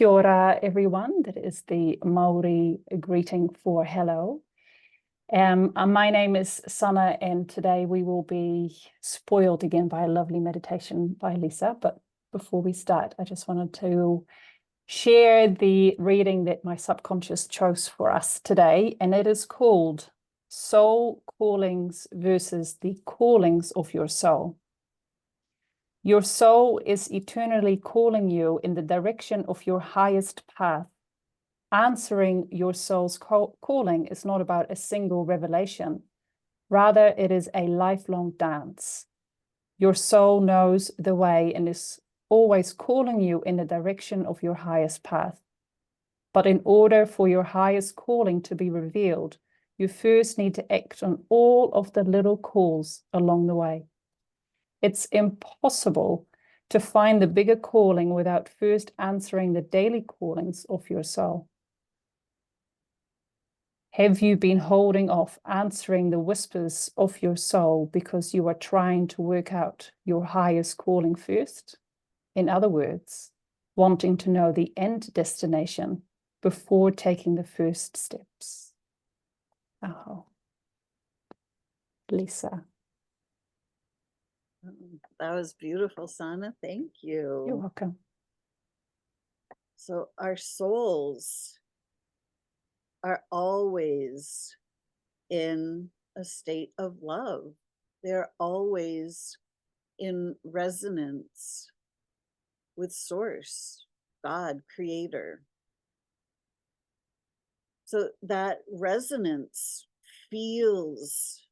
Kia ora, everyone. That is the Maori greeting for hello. My name is Sana, and today we will be spoiled again by a lovely meditation by Lisa. But before we start, I just wanted to share the reading that my subconscious chose for us today, and it is called Soul Callings versus the Callings of Your Soul. Your soul is eternally calling you in the direction of your highest path. Answering your soul's calling is not about a single revelation. Rather, it is a lifelong dance. Your soul knows the way and is always calling you in the direction of your highest path. But in order for your highest calling to be revealed, you first need to act on all of the little calls along the way. It's impossible to find the bigger calling without first answering the daily callings of your soul. Have you been holding off answering the whispers of your soul because you are trying to work out your highest calling first? In other words, wanting to know the end destination before taking the first steps. Oh, Lisa. That was beautiful, Sana. Thank you. You're welcome. So our souls are always in a state of love. They're always in resonance with Source, God, Creator. So that resonance feels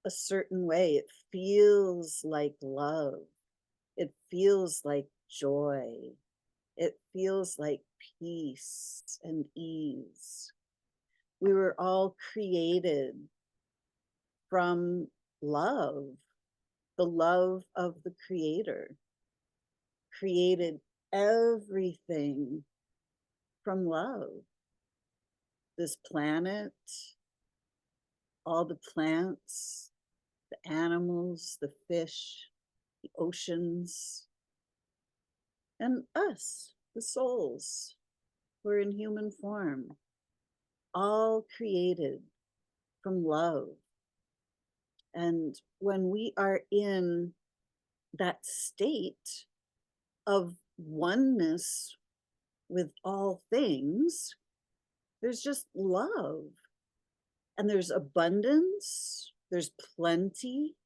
a certain way. It feels like love. It feels like joy. It feels like peace and ease. We were all created from love, the love of the Creator. Created everything from love. This planet, all the plants, the animals, the fish, the oceans, and us, the souls, we're in human form, all created from love. And when we are in that state of oneness with all things, there's just love. And there's abundance, there's plenty.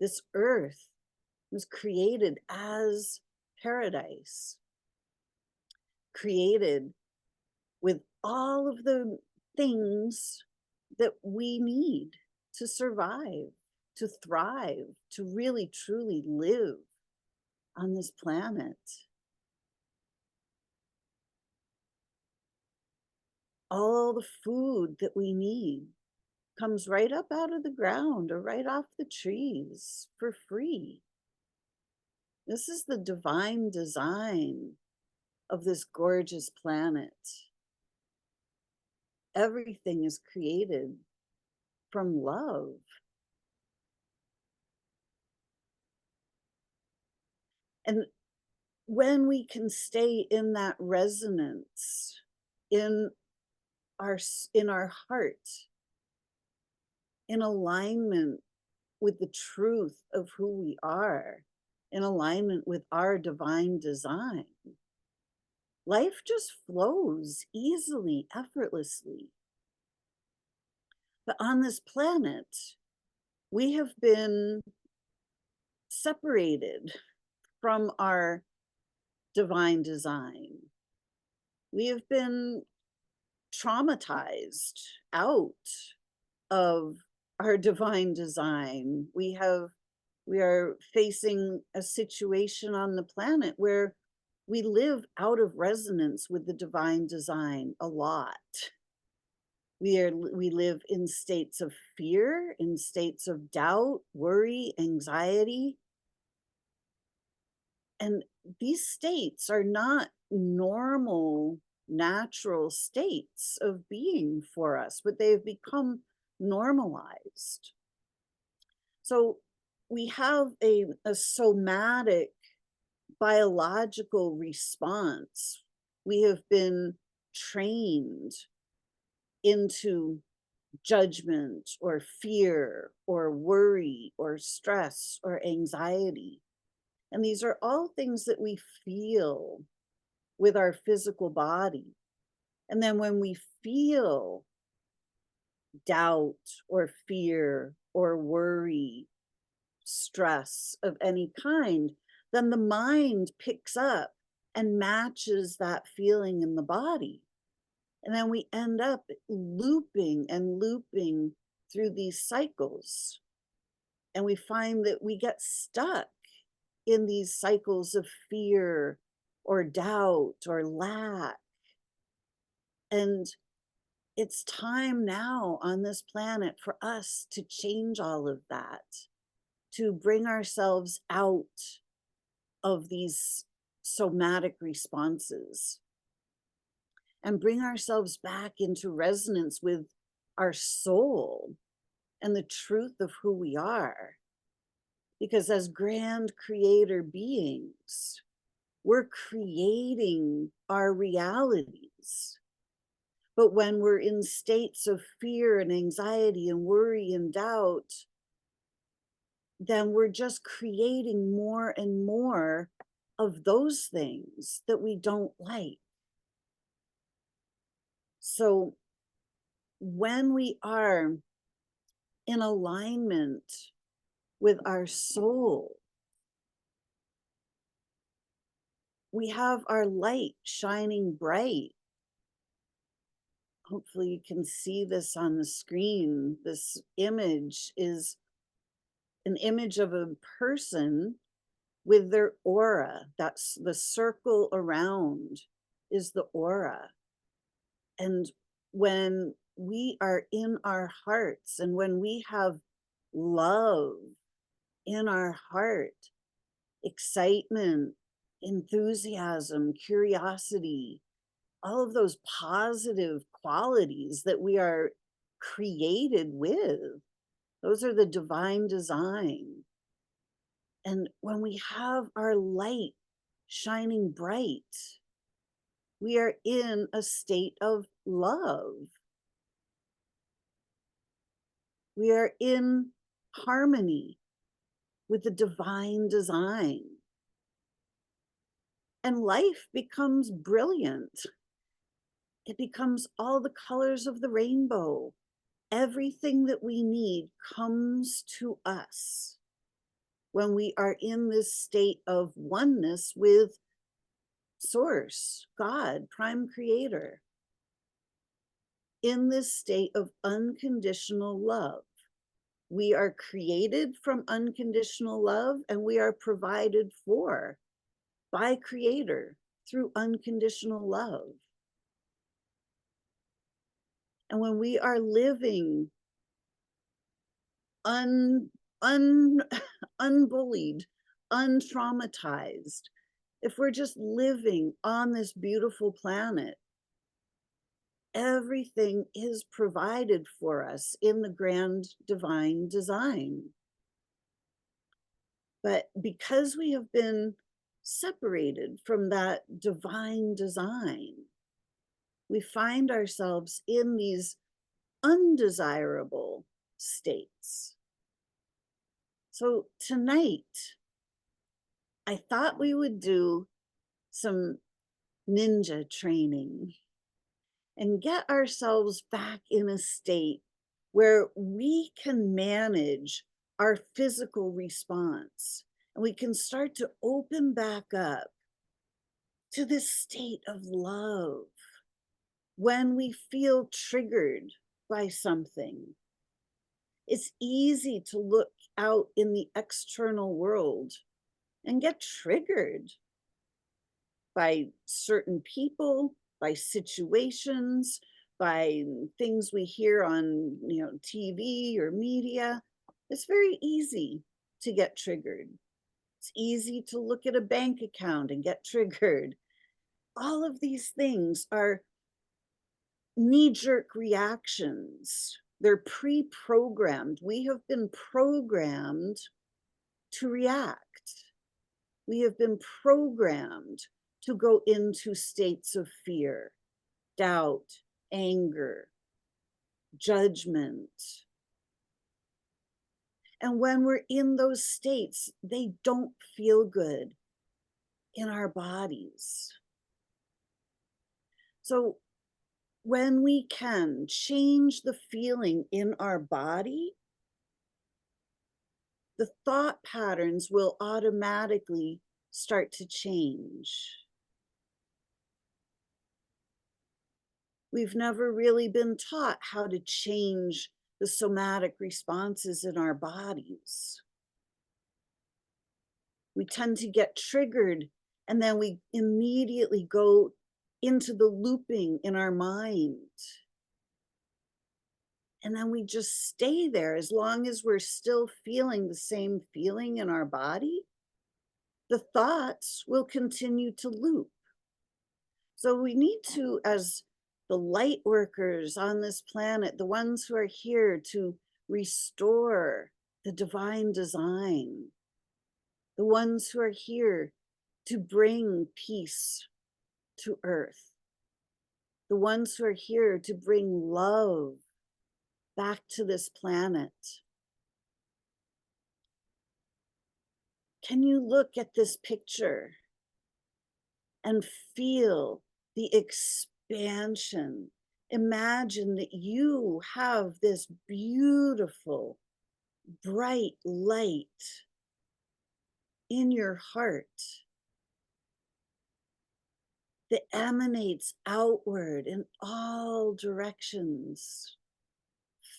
This earth was created as paradise, created with all of the things that we need to survive, to thrive, to really truly live on this planet. All the food that we need comes right up out of the ground or right off the trees for free. This is the divine design of this gorgeous planet. Everything is created from love. And when we can stay in that resonance in our heart, in alignment with the truth of who we are, in alignment with our divine design, life just flows easily, effortlessly. But on this planet, we have been separated from our divine design. We have been traumatized out of our divine design. We are facing a situation on the planet where we live out of resonance with the divine design a lot. We live in states of fear, in states of doubt, worry, anxiety. And these states are not normal, natural states of being for us, but they've become normalized. So we have a somatic biological response We have been trained into judgment or fear or worry or stress or anxiety. And these are all things that we feel with our physical body. And then when we feel doubt or fear or worry, stress of any kind, then the mind picks up and matches that feeling in the body. And then we end up looping and looping through these cycles. And we find that we get stuck in these cycles of fear or doubt or lack. And it's time now on this planet for us to change all of that, to bring ourselves out of these somatic responses and bring ourselves back into resonance with our soul and the truth of who we are. Because as grand creator beings, we're creating our realities. But when we're in states of fear and anxiety and worry and doubt, then we're just creating more and more of those things that we don't like. So when we are in alignment with our soul, we have our light shining bright. Hopefully you can see this on the screen. This image is an image of a person with their aura. That's the circle around is the aura. And when we are in our hearts and when we have love in our heart, excitement, enthusiasm, curiosity, all of those positive qualities that we are created with, those are the divine design. And when we have our light shining bright, we are in a state of love. We are in harmony with the divine design. And life becomes brilliant. It becomes all the colors of the rainbow. Everything that we need comes to us when we are in this state of oneness with Source, God, Prime Creator. In this state of unconditional love. We are created from unconditional love and we are provided for by Creator through unconditional love. And when we are living unbullied, untraumatized, if we're just living on this beautiful planet, everything is provided for us in the grand divine design. But because we have been separated from that divine design, we find ourselves in these undesirable states. So tonight, I thought we would do some ninja training and get ourselves back in a state where we can manage our physical response and we can start to open back up to this state of love when we feel triggered by something. It's easy to look out in the external world and get triggered by certain people, by situations, by things we hear on, TV or media. It's very easy to get triggered. It's easy to look at a bank account and get triggered. All of these things are knee-jerk reactions. They're pre-programmed. We have been programmed to react. We have been programmed to go into states of fear, doubt, anger, judgment. And when we're in those states, they don't feel good in our bodies. So when we can change the feeling in our body, the thought patterns will automatically start to change. We've never really been taught how to change the somatic responses in our bodies. We tend to get triggered and then we immediately go into the looping in our mind. And then we just stay there as long as we're still feeling the same feeling in our body. The thoughts will continue to loop. So we need to, as the light workers on this planet, the ones who are here to restore the divine design, the ones who are here to bring peace to earth, the ones who are here to bring love back to this planet. Can you look at this picture and feel the expansion? Imagine that you have this beautiful, bright light in your heart that emanates outward in all directions,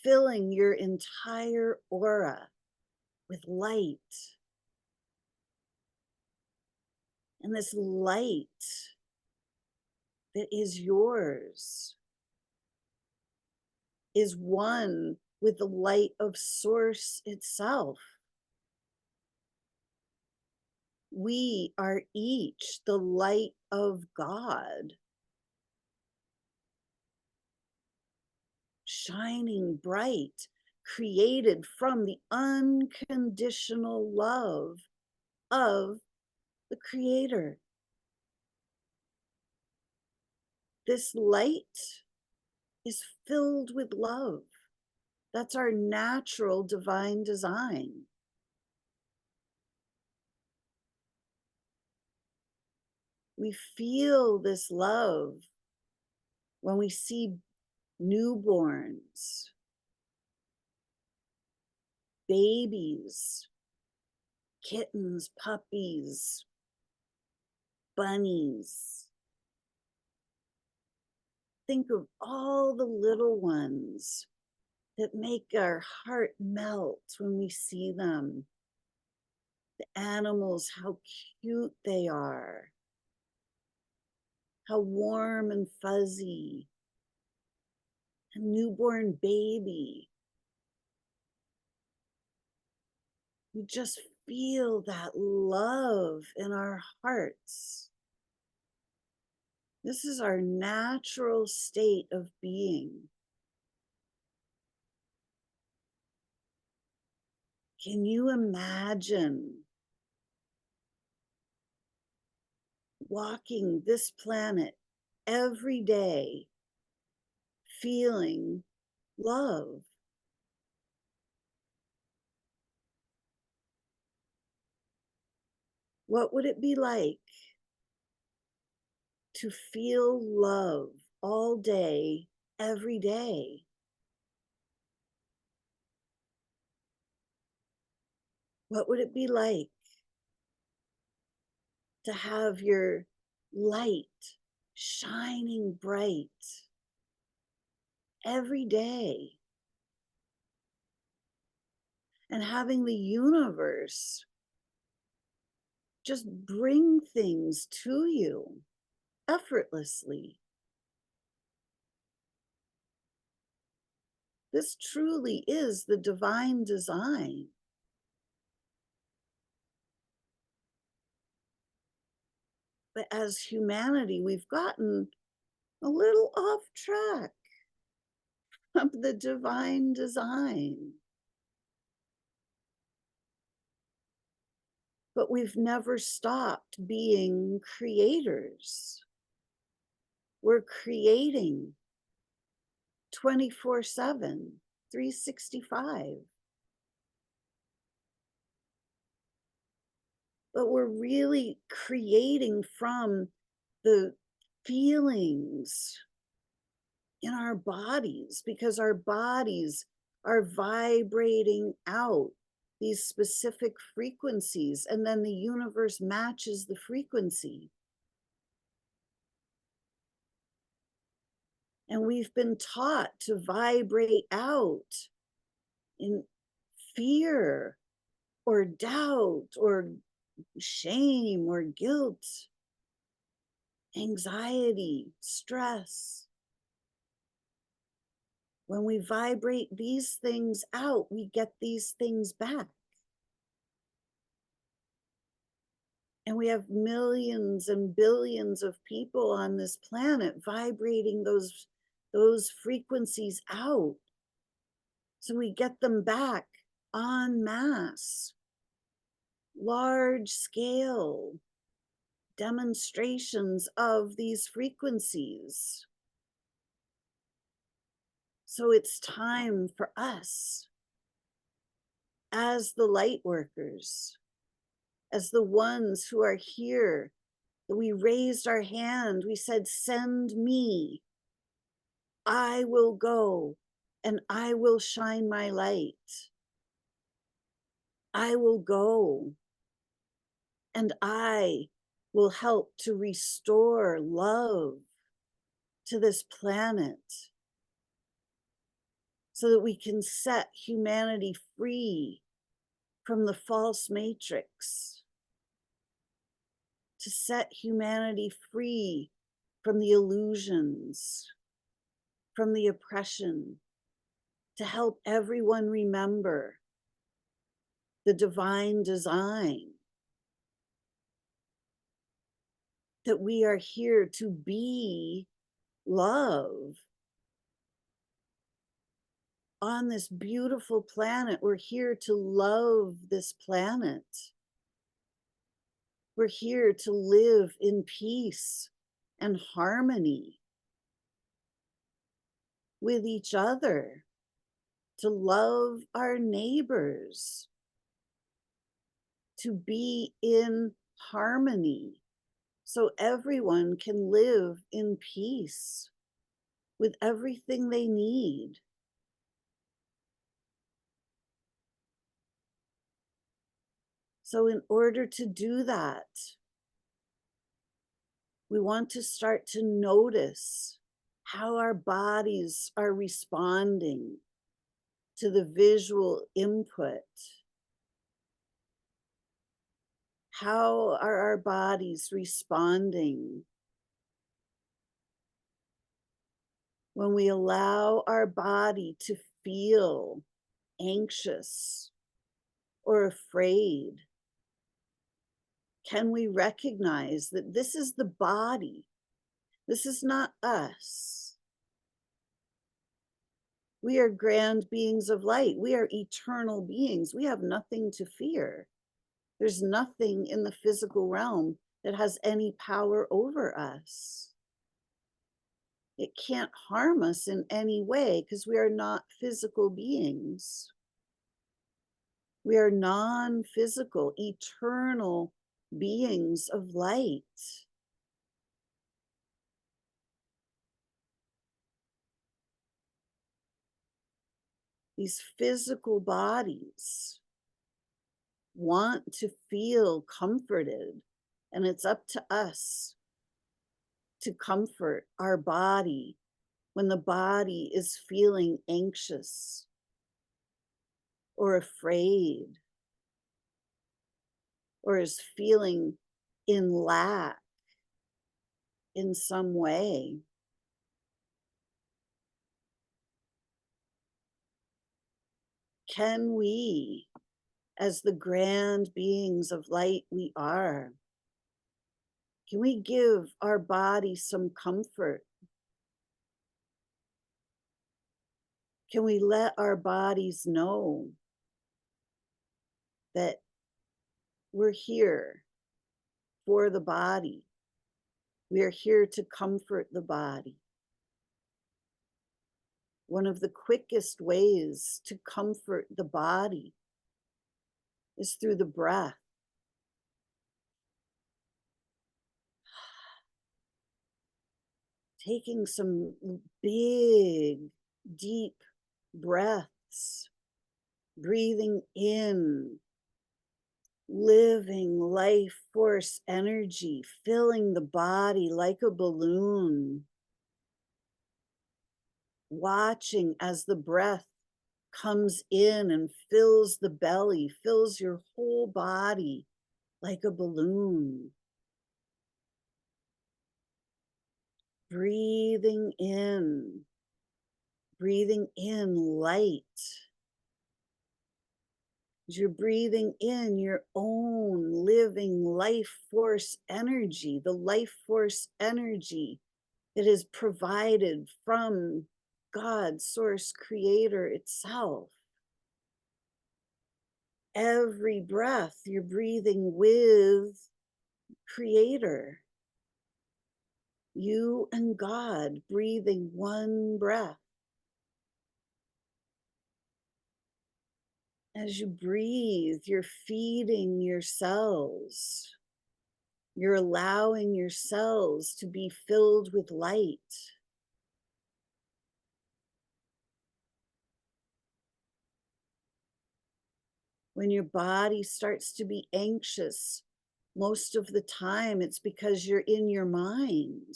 filling your entire aura with light. And this light that is yours is one with the light of Source itself. We are each the light of God, shining bright, created from the unconditional love of the Creator. This light is filled with love. That's our natural divine design. We feel this love when we see newborns, babies, kittens, puppies, bunnies. Think of all the little ones that make our heart melt when we see them. The animals, how cute they are, how warm and fuzzy. A newborn baby. We just feel that love in our hearts. This is our natural state of being. Can you imagine walking this planet every day, feeling love? What would it be like to feel love all day, every day? What would it be like to have your light shining bright every day and having the universe just bring things to you effortlessly? This truly is the divine design. But as humanity, we've gotten a little off track of the divine design. but we've never stopped being creators. We're creating 24/7, 365. But we're really creating from the feelings in our bodies, because our bodies are vibrating out these specific frequencies, and then the universe matches the frequency. And we've been taught to vibrate out in fear or doubt or shame or guilt, anxiety, stress. When we vibrate these things out, we get these things back. And we have millions and billions of people on this planet vibrating those frequencies out. So we get them back en masse, large scale demonstrations of these frequencies. So it's time for us, as the light workers, as the ones who are here, that we raised our hand, we said, send me, I will go and I will shine my light. I will go and I will help to restore love to this planet so that we can set humanity free from the false matrix, to set humanity free from the illusions, from the oppression, to help everyone remember the divine design, that we are here to be love on this beautiful planet. We're here to love this planet. We're here to live in peace and harmony with each other, to love our neighbors, to be in harmony so everyone can live in peace with everything they need. So in order to do that, we want to start to notice how our bodies are responding to the visual input. How are our bodies responding when we allow our body to feel anxious or afraid? Can we recognize that this is the body? This is not us. We are grand beings of light. We are eternal beings. We have nothing to fear. There's nothing in the physical realm that has any power over us. It can't harm us in any way because we are not physical beings. We are non-physical, eternal beings of light. These physical bodies want to feel comforted, and it's up to us to comfort our body when the body is feeling anxious or afraid or is feeling in lack in some way. Can we, as the grand beings of light we are, can we give our body some comfort? Can we let our bodies know that We're here for the body. We are here to comfort the body. One of the quickest ways to comfort the body is through the breath. Taking some big, deep breaths, breathing in, living life force energy, filling the body like a balloon, watching as the breath comes in and fills the belly, fills your whole body like a balloon. Breathing in light. As you're breathing in your own living life force energy, the life force energy that is provided from God, Source, Creator itself. Every breath you're breathing with Creator. You and God breathing one breath. As you breathe, you're feeding your cells. You're allowing your cells to be filled with light. When your body starts to be anxious, most of the time it's because you're in your mind.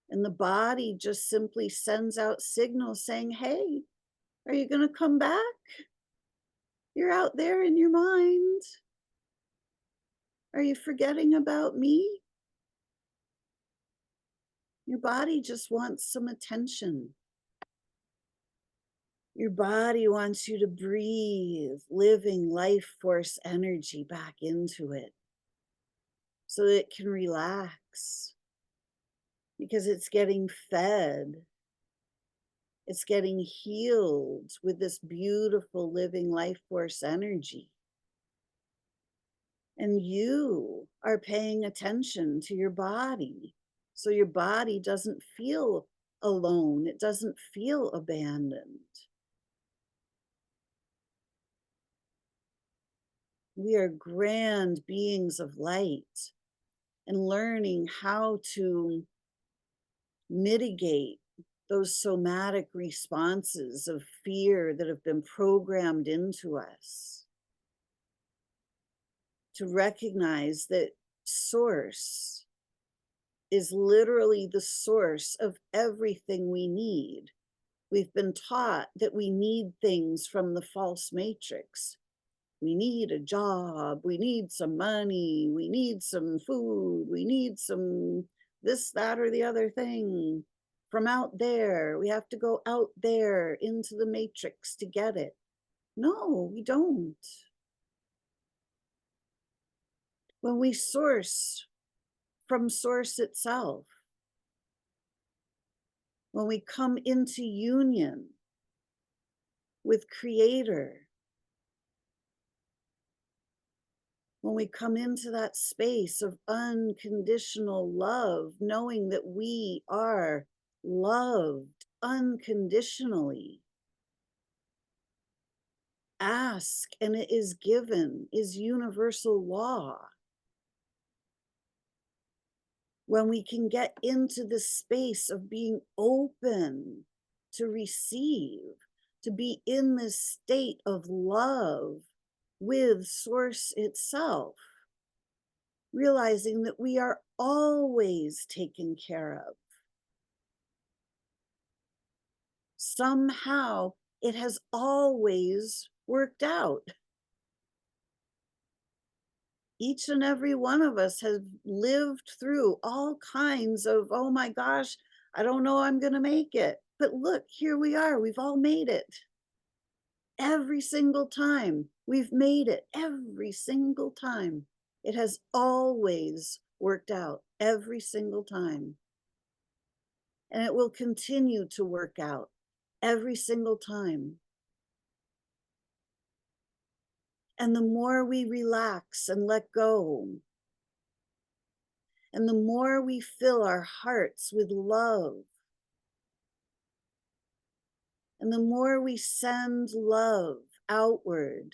And the body just simply sends out signals saying, hey, are you going to come back? You're out there in your mind. Are you forgetting about me? Your body just wants some attention. Your body wants you to breathe living life force energy back into it so that it can relax because it's getting fed. It's getting healed with this beautiful living life force energy. And you are paying attention to your body so your body doesn't feel alone. It doesn't feel abandoned. We are grand beings of light, and learning how to mitigate those somatic responses of fear that have been programmed into us. To recognize that Source is literally the source of everything we need. We've been taught that we need things from the false matrix. We need a job, we need some money, we need some food, we need some this, that, or the other thing from out there. We have to go out there into the matrix to get it. No, we don't. When we source from Source itself, when we come into union with Creator, when we come into that space of unconditional love, knowing that we are loved unconditionally. Ask and it is given is universal law. When we can get into the space of being open to receive, to be in this state of love with Source itself, realizing that we are always taken care of. Somehow it has always worked out. Each and every one of us has lived through all kinds of, oh my gosh, I don't know I'm going to make it. But look, here we are. We've all made it. Every single time we've made it, every single time. It has always worked out, every single time. And it will continue to work out every single time. And the more we relax and let go, and the more we fill our hearts with love, and the more we send love outward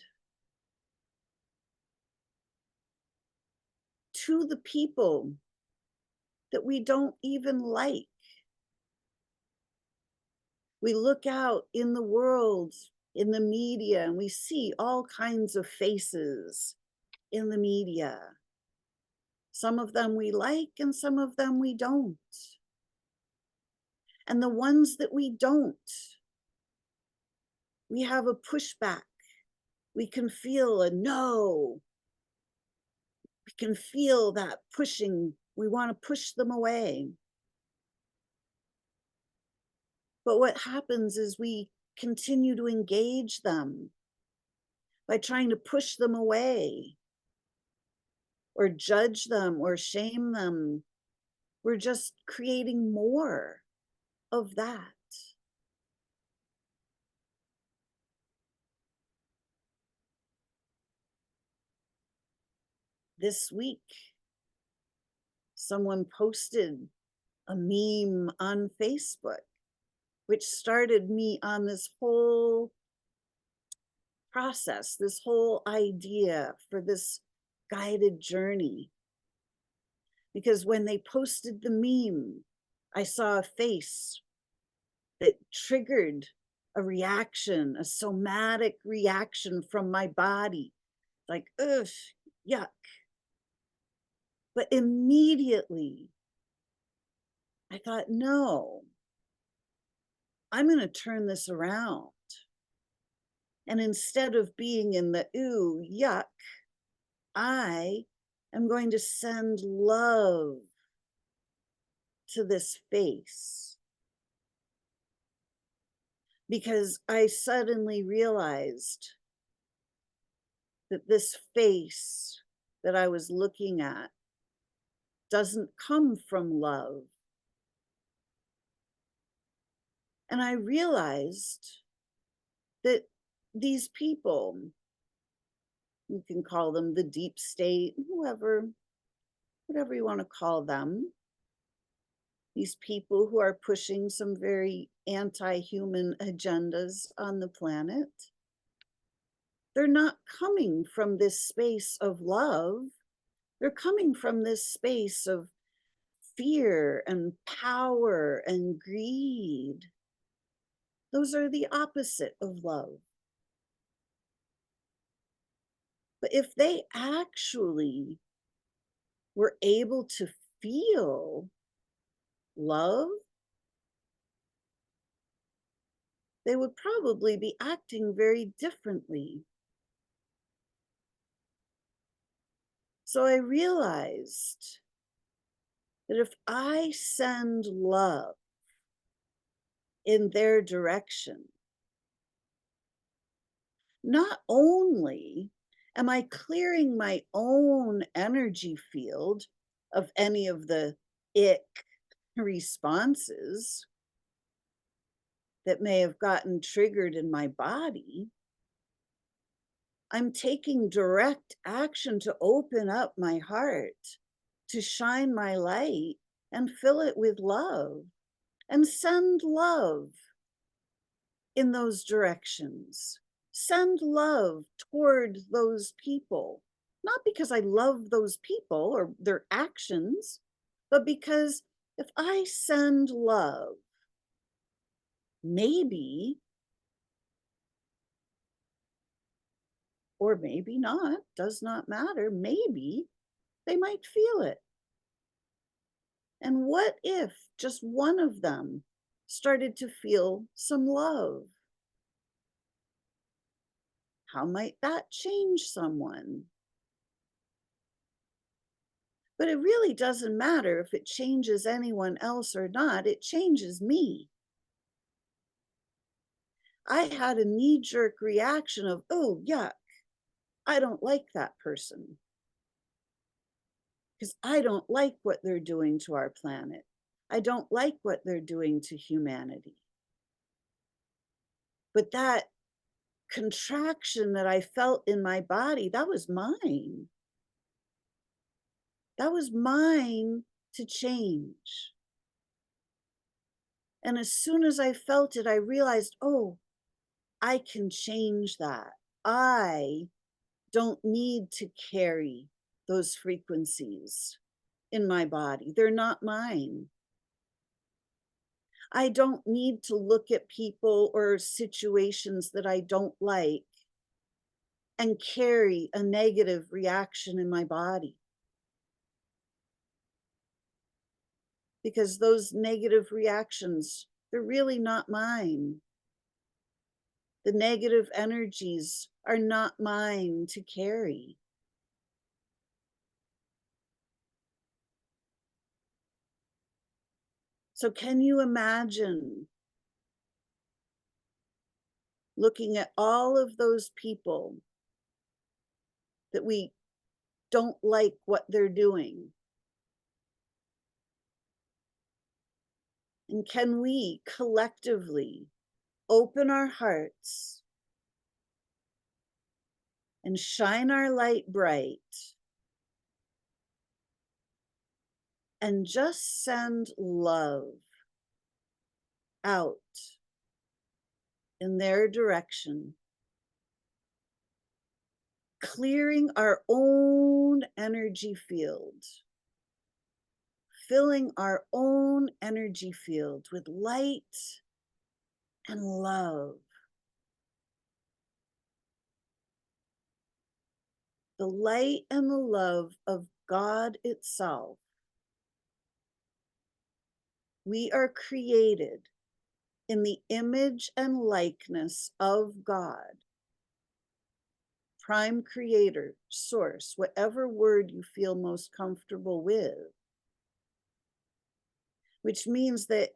to the people that we don't even like. We look out in the world, in the media, and we see all kinds of faces in the media. Some of them we like and some of them we don't. And the ones that we don't, we have a pushback. We can feel a no. We can feel that pushing. We want to push them away. But what happens is we continue to engage them by trying to push them away or judge them or shame them. We're just creating more of that. This week, someone posted a meme on Facebook, which started me on this whole process, this whole idea for this guided journey. Because when they posted the meme, I saw a face that triggered a reaction, a somatic reaction from my body, like, ugh, yuck. But immediately I thought, no, I'm going to turn this around. And instead of being in the ooh, yuck, I am going to send love to this face. Because I suddenly realized that this face that I was looking at doesn't come from love. And I realized that these people, you can call them the deep state, whatever you want to call them, these people who are pushing some very anti-human agendas on the planet, they're not coming from this space of love. They're coming from this space of fear and power and greed. Those are the opposite of love. But if they actually were able to feel love, they would probably be acting very differently. So I realized that if I send love in their direction, not only am I clearing my own energy field of any of the ick responses that may have gotten triggered in my body, I'm taking direct action to open up my heart, to shine my light and fill it with love and send love in those directions. Send love toward those people, not because I love those people or their actions, but because if I send love, maybe, or maybe not, does not matter, maybe they might feel it. And what if just one of them started to feel some love? How might that change someone? But it really doesn't matter if it changes anyone else or not, it changes me. I had a knee-jerk reaction of, oh, yuck, I don't like that person. Because I don't like what they're doing to our planet. I don't like what they're doing to humanity. But that contraction that I felt in my body, that was mine. That was mine to change. And as soon as I felt it, I realized, oh, I can change that. I don't need to carry those frequencies in my body. They're not mine. I don't need to look at people or situations that I don't like and carry a negative reaction in my body. Because those negative reactions, they're really not mine. The negative energies are not mine to carry. So can you imagine looking at all of those people that we don't like what they're doing? And can we collectively open our hearts and shine our light bright and just send love out in their direction, clearing our own energy field, filling our own energy field with light and love. The light and the love of God itself. We are created in the image and likeness of God. Prime creator, source, whatever word you feel most comfortable with. Which means that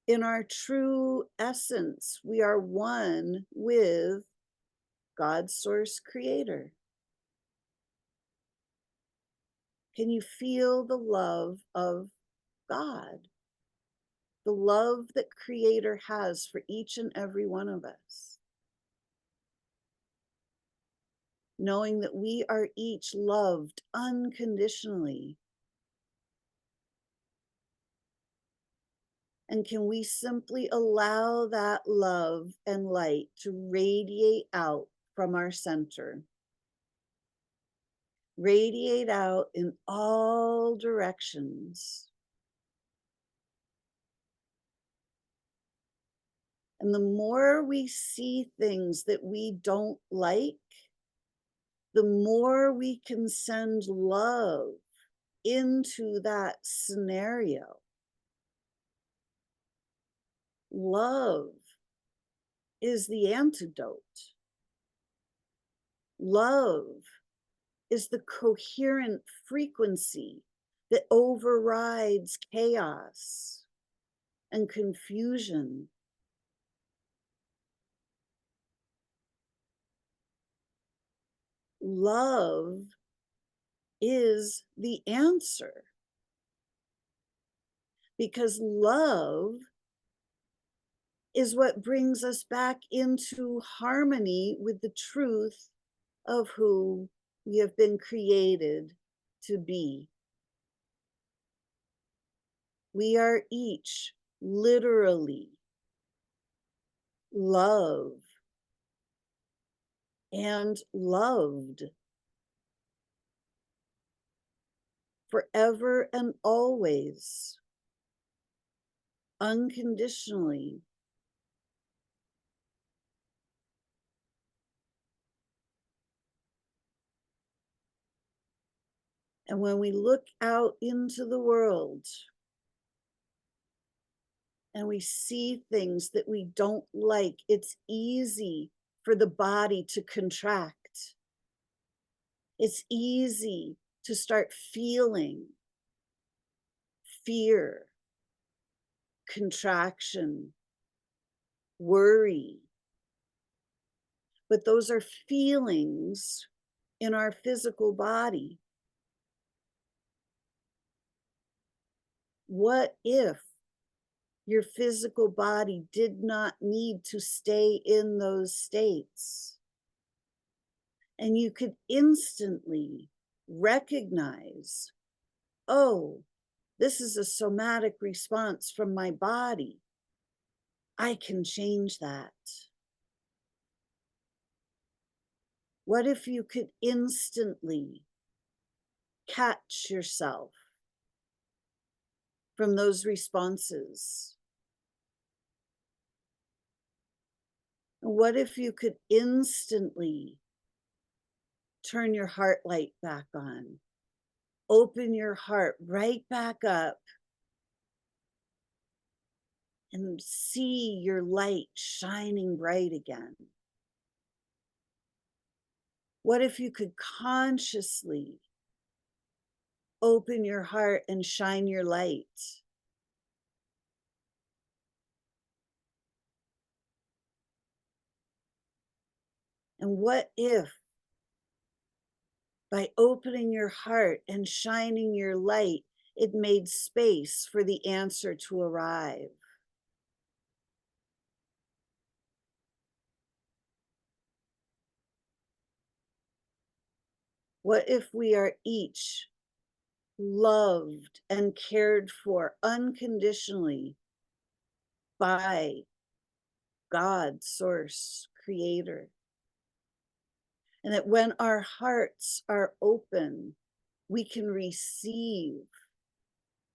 in our true essence, we are one with God's source creator. Can you feel the love of God? The love that Creator has for each and every one of us. Knowing that we are each loved unconditionally. And can we simply allow that love and light to radiate out from our center? Radiate out in all directions. And the more we see things that we don't like, the more we can send love into that scenario. Love is the antidote. Love is the coherent frequency that overrides chaos and confusion. Love is the answer, because love is what brings us back into harmony with the truth of who we have been created to be. We are each literally love and loved forever and always, unconditionally. And when we look out into the world and we see things that we don't like, it's easy for the body to contract. It's easy to start feeling fear, contraction, worry. But those are feelings in our physical body. What if Your physical body did not need to stay in those states. And you could instantly recognize, oh, this is a somatic response from my body. I can change that. What if you could instantly catch yourself from those responses? What if you could instantly turn your heart light back on, open your heart right back up, and see your light shining bright again? What if you could consciously open your heart and shine your light? And what if by opening your heart and shining your light, it made space for the answer to arrive? What if we are each loved and cared for unconditionally by God, Source, Creator? And that when our hearts are open, we can receive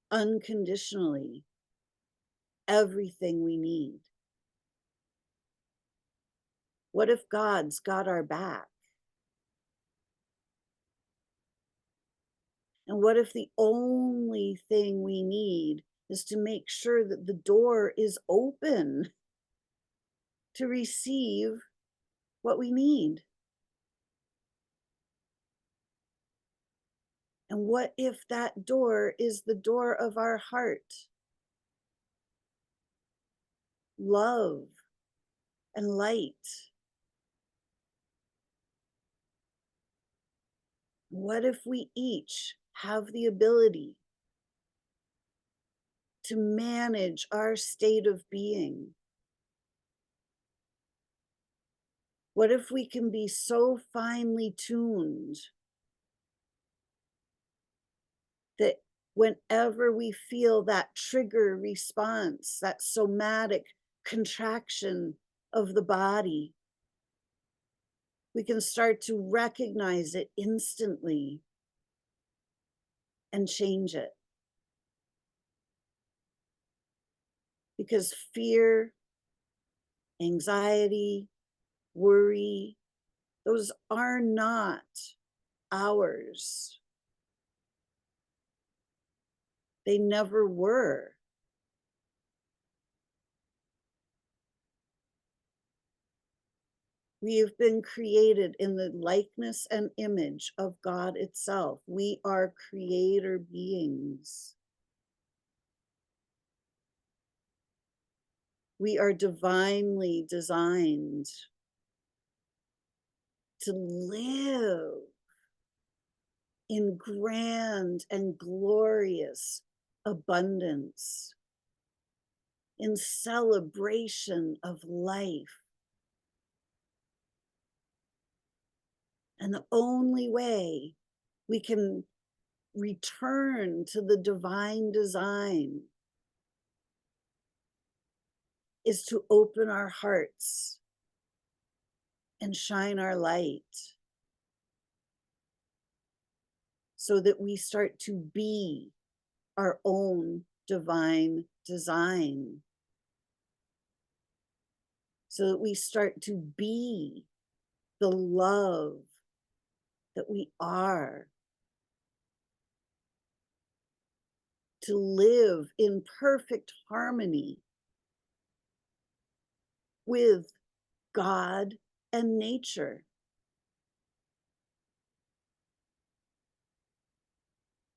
unconditionally everything we need. What if God's got our back? And what if the only thing we need is to make sure that the door is open to receive what we need? And what if that door is the door of our heart? Love and light. What if we each have the ability to manage our state of being? What if we can be so finely tuned that whenever we feel that trigger response, that somatic contraction of the body, we can start to recognize it instantly and change it? Because fear, anxiety, worry, those are not ours. They never were. We have been created in the likeness and image of God itself. We are creator beings. We are divinely designed to live in grand and glorious abundance, in celebration of life. And the only way we can return to the divine design is to open our hearts and shine our light so that we start to be our own divine design, so that we start to be the love that we are, to live in perfect harmony with God and nature.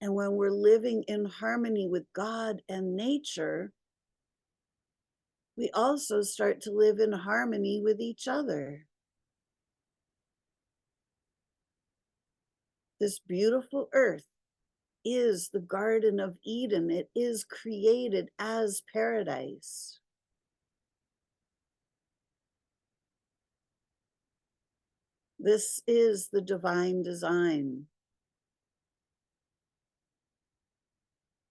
And when we're living in harmony with God and nature, we also start to live in harmony with each other. This beautiful earth is the Garden of Eden. It is created as paradise. This is the divine design.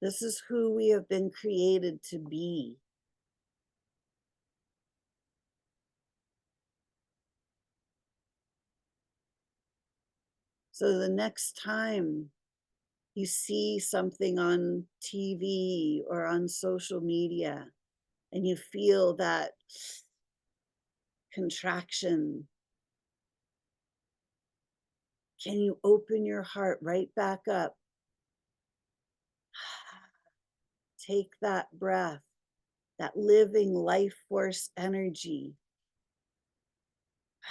This is who we have been created to be. So the next time you see something on TV or on social media and you feel that contraction, can you open your heart right back up? Take that breath, that living life force energy,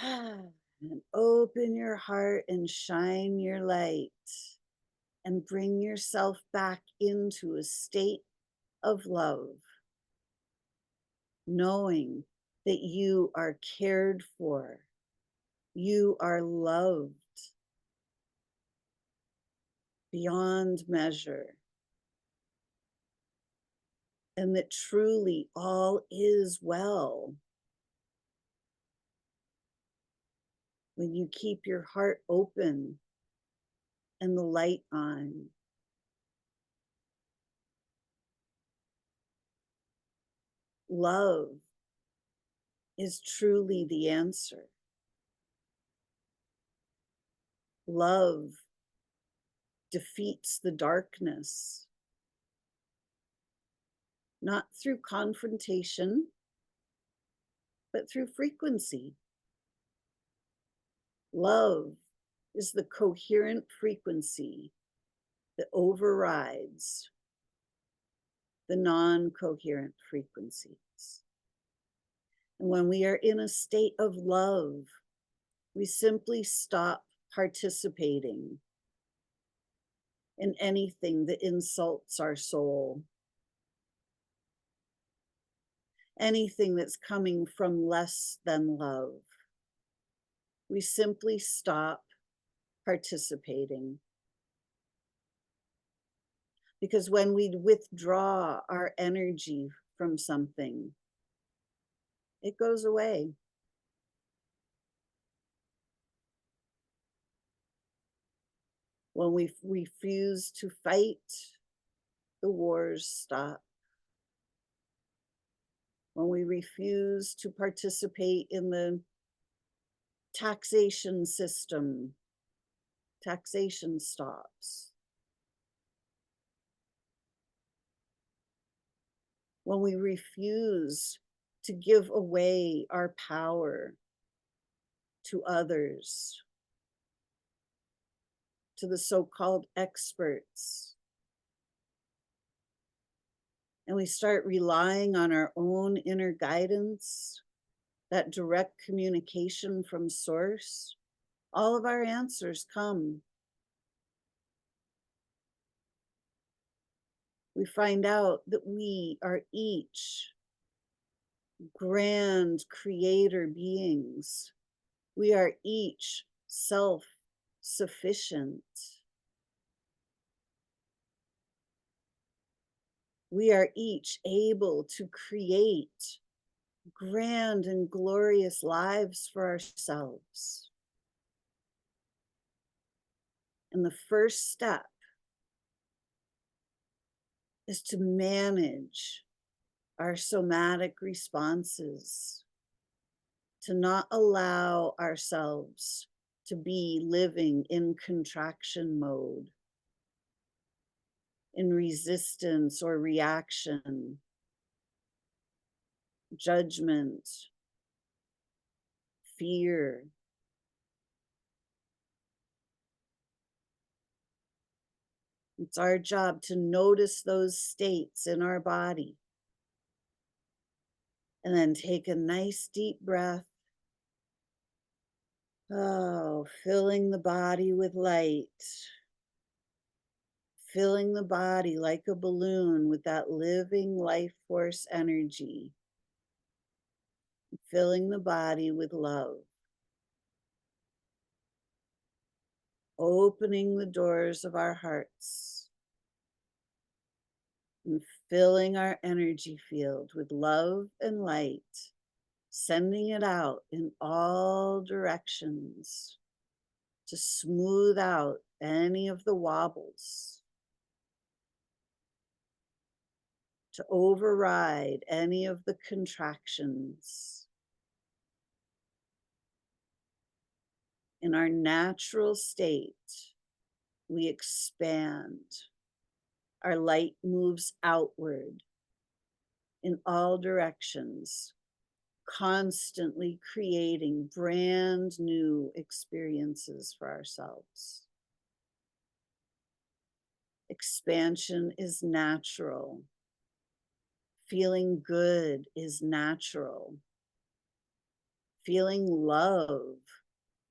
and open your heart and shine your light and bring yourself back into a state of love, knowing that you are cared for, you are loved beyond measure, and that truly all is well. When you keep your heart open and the light on. Love is truly the answer. Love defeats the darkness, not through confrontation, but through frequency. Love is the coherent frequency that overrides the non-coherent frequencies. And when we are in a state of love, we simply stop participating in anything that insults our soul, anything that's coming from less than love. We simply stop participating. Because when we withdraw our energy from something, it goes away. When we refuse to fight, the wars stop. When we refuse to participate in the taxation system, taxation stops. When we refuse to give away our power to others, to the so-called experts, and we start relying on our own inner guidance, that direct communication from source, all of our answers come. We find out that we are each grand creator beings. We are each self-sufficient. We are each able to create grand and glorious lives for ourselves. And the first step is to manage our somatic responses, to not allow ourselves to be living in contraction mode, in resistance or reaction, judgment, fear. It's our job to notice those states in our body and then take a nice deep breath. Oh, filling the body with light, filling the body like a balloon with that living life force energy, filling the body with love, opening the doors of our hearts and filling our energy field with love and light, sending it out in all directions to smooth out any of the wobbles, to override any of the contractions. In our natural state, we expand. Our light moves outward in all directions, constantly creating brand new experiences for ourselves. Expansion is natural. Feeling good is natural. Feeling love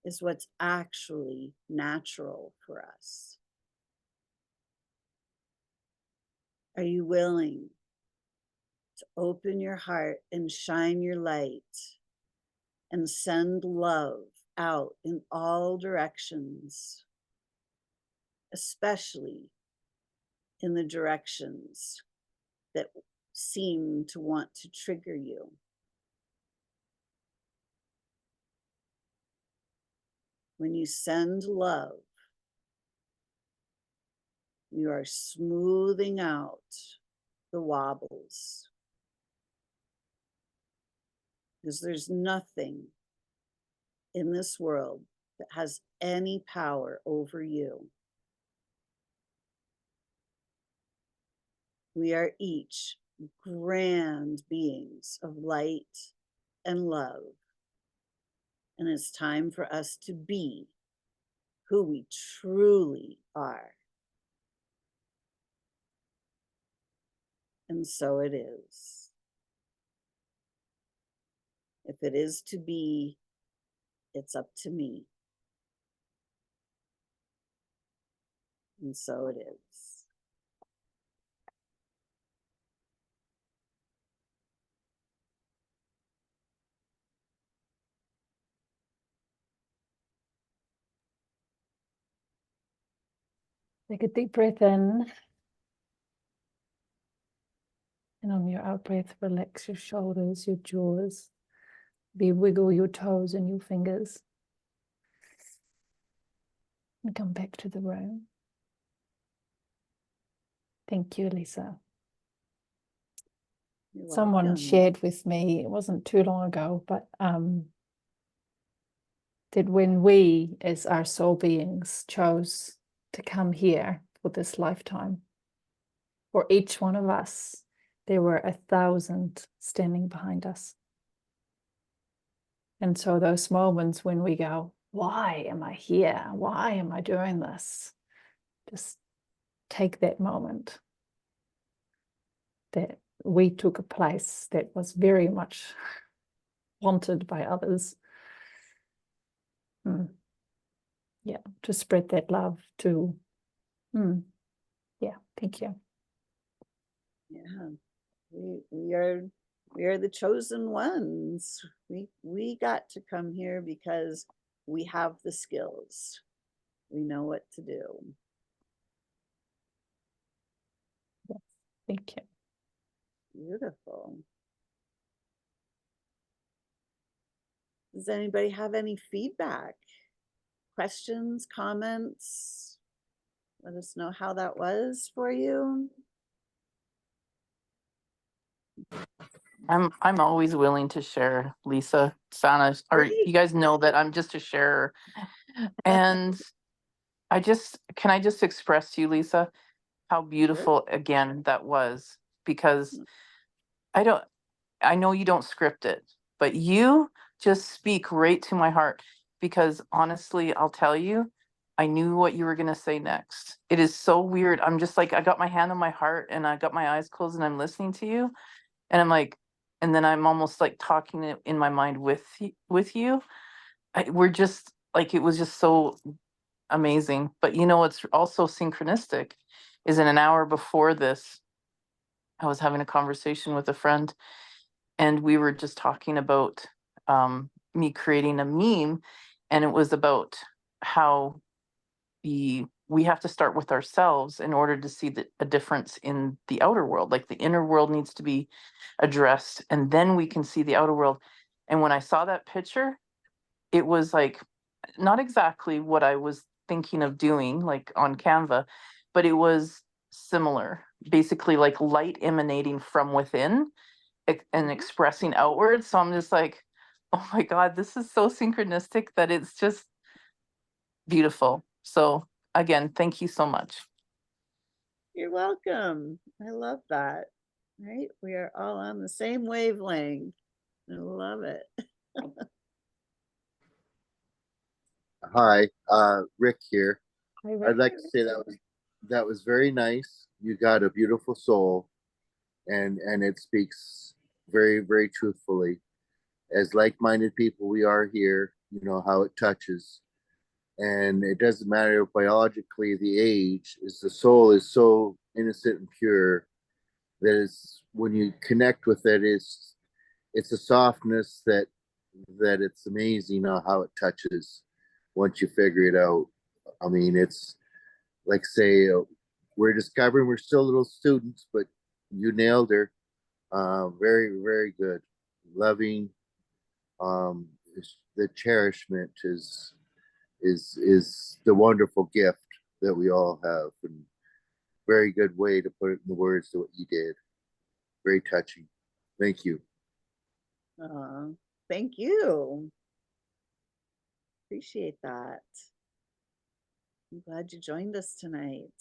is what's actually natural for us. Are you willing to open your heart and shine your light and send love out in all directions, especially in the directions that seem to want to trigger you? When you send love, you are smoothing out the wobbles, because there's nothing in this world that has any power over you. We are each grand beings of light and love, and it's time for us to be who we truly are. And so it is. If it is to be, it's up to me. And so it is. Take a deep breath in. And on your out breath, relax your shoulders, your jaws. Wiggle your toes and your fingers. And come back to the room. Thank you, Lisa. You're Someone welcome. shared with me, it wasn't too long ago, but that when we as our soul beings chose to come here for this lifetime, for each one of us, there were 1,000 standing behind us. And so those moments when we go, why am I here? Why am I doing this? Just take that moment that we took a place that was very much wanted by others. Yeah, to spread that love to, yeah, thank you. Yeah, we are the chosen ones. We got to come here because we have the skills. We know what to do. Yes, thank you. Beautiful. Does anybody have any feedback? Questions, comments? Let us know how that was for you. I'm always willing to share, Lisa, Sana, or Great. you guys know that I'm just a sharer. And can I just express to you, Lisa, how beautiful again that was? Because I know you don't script it, but you just speak right to my heart. Because honestly, I'll tell you, I knew what you were going to say next. It is so weird. I'm just like, I got my hand on my heart and I got my eyes closed and I'm listening to you. And I'm like, and then I'm almost like talking it in my mind with you. We're just like, it was just so amazing. But you know what's also synchronistic is in an hour before this, I was having a conversation with a friend and we were just talking about me creating a meme, and it was about how the we have to start with ourselves in order to see a difference in the outer world. Like the inner world needs to be addressed, and then we can see the outer world. And when I saw that picture, it was like not exactly what I was thinking of doing, like on Canva, but it was similar. Basically, like light emanating from within and expressing outwards. So I'm just like, oh my God, this is so synchronistic that it's just beautiful. So again, thank you so much. You're welcome. I love that. Right? We are all on the same wavelength. I love it. Hi, Rick here. Hi, I'd Rick. like to say that was very nice. You got a beautiful soul, and it speaks very, very truthfully. As like-minded people, we are here. You know how it touches, and it doesn't matter biologically the age. Is the soul is so innocent and pure that is when you connect with it, it's a softness that it's amazing how it touches once you figure it out. I mean, it's like say we're discovering we're still little students, but you nailed her. Very, very good. Loving. Um, the cherishment is the wonderful gift that we all have, and very good way to put it in the words to what you did. Very touching. Thank you. Thank you. Appreciate that. I'm glad you joined us tonight.